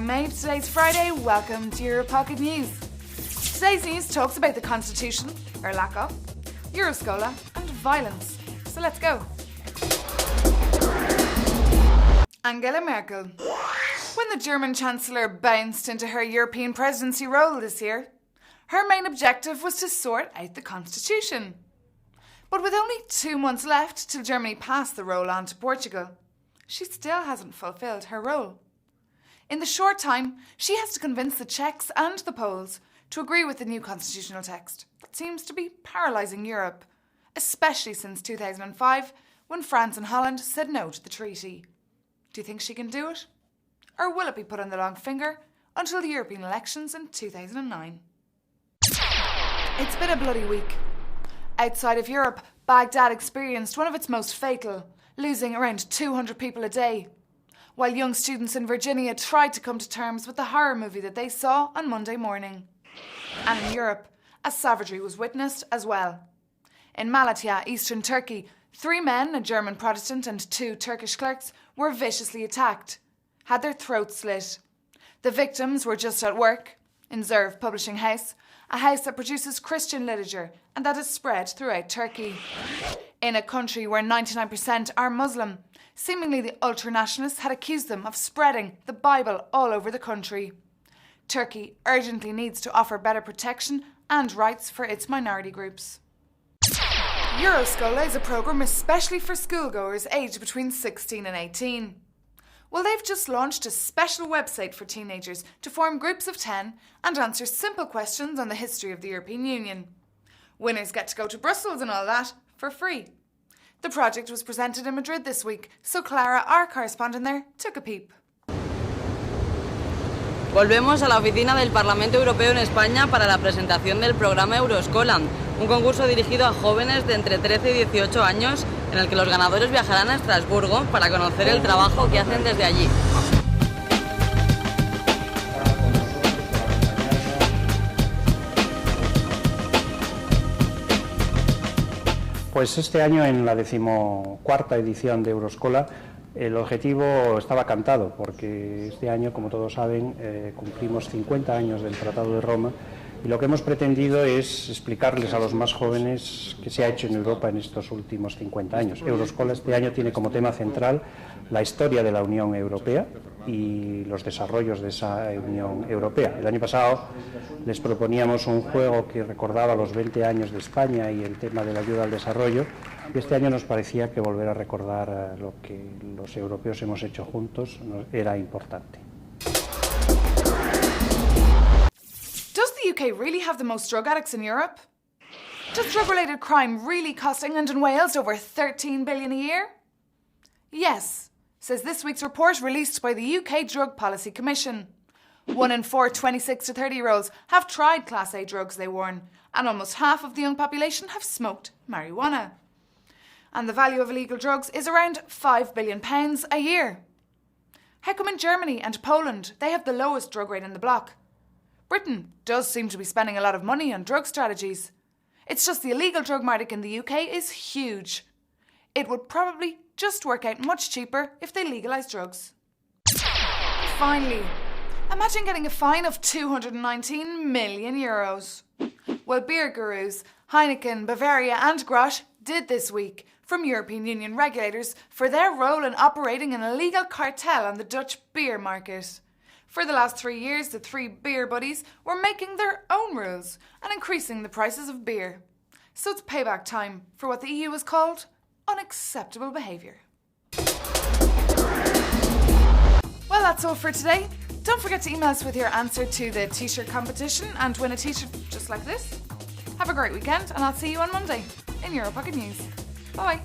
I'm Maeve. Today's Friday. Welcome to Europocket News. Today's news talks about the Constitution, or lack of, Euroscola, and violence. So let's go. Angela Merkel. When the German Chancellor bounced into her European presidency role this year, her main objective was to sort out the Constitution. But with only 2 months left till Germany passed the role on to Portugal, she still hasn't fulfilled her role. In the short time, she has to convince the Czechs and the Poles to agree with the new constitutional text that seems to be paralysing Europe, especially since 2005, when France and Holland said no to the treaty. Do you think she can do it? Or will it be put on the long finger until the European elections in 2009? It's been a bloody week. Outside of Europe, Baghdad experienced one of its most fatal, losing around 200 people a day, while young students in Virginia tried to come to terms with the horror movie that they saw on Monday morning. And in Europe, a savagery was witnessed as well. In Malatya, eastern Turkey, 3 men, a German Protestant and 2 Turkish clerks, were viciously attacked, had their throats slit. The victims were just at work in Zerv Publishing House, a house that produces Christian literature and that is spread throughout Turkey. In a country where 99% are Muslim, seemingly the ultranationalists had accused them of spreading the Bible all over the country. Turkey urgently needs to offer better protection and rights for its minority groups. Euroscola is a programme especially for schoolgoers aged between 16 and 18. Well, they've just launched a special website for teenagers to form groups of 10 and answer simple questions on the history of the European Union. Winners get to go to Brussels and all that for free. The project was presented in Madrid this week, so Clara, our correspondent there, took a peep. Volvemos a la oficina del Parlamento Europeo en España para la presentación del programa Euroscola, un concurso dirigido a jóvenes de entre 13 y 18 años en el que los ganadores viajarán a Estrasburgo para conocer el trabajo que hacen desde allí. Pues este año, en la 14ª edición de Euroscola, el objetivo estaba cantado, porque este año, como todos saben, cumplimos 50 años del Tratado de Roma, y lo que hemos pretendido es explicarles a los más jóvenes qué se ha hecho en Europa en estos últimos 50 años. Euroscola este año tiene como tema central la historia de la Unión Europea y los desarrollos de esa Unión Europea. El año pasado les proponíamos un juego que recordaba los 20 años de España y el tema de la ayuda al desarrollo, y este año nos parecía que volver a recordar lo que los europeos hemos hecho juntos era importante. Does the UK really have the most drug addicts in Europe? Does drug-related crime really cost England and Wales over 13 billion a year? Yes, says this week's report released by the UK Drug Policy Commission. 1 in 4 26 to 30-year-olds have tried Class A drugs, they warn, and almost half of the young population have smoked marijuana. And the value of illegal drugs is around £5 billion a year. How come in Germany and Poland they have the lowest drug rate in the bloc? Britain does seem to be spending a lot of money on drug strategies. It's just the illegal drug market in the UK is huge. It would probably just work out much cheaper if they legalised drugs. Finally, imagine getting a fine of €219 million. Well, beer gurus Heineken, Bavaria and Grolsch did this week from European Union regulators for their role in operating an illegal cartel on the Dutch beer market. For the last 3 years, the 3 beer buddies were making their own rules and increasing the prices of beer. So it's payback time for what the EU has called unacceptable behaviour. Well, that's all for today. Don't forget to email us with your answer to the t-shirt competition and win a t-shirt just like this. Have a great weekend, and I'll see you on Monday in Europocket News. Bye-bye.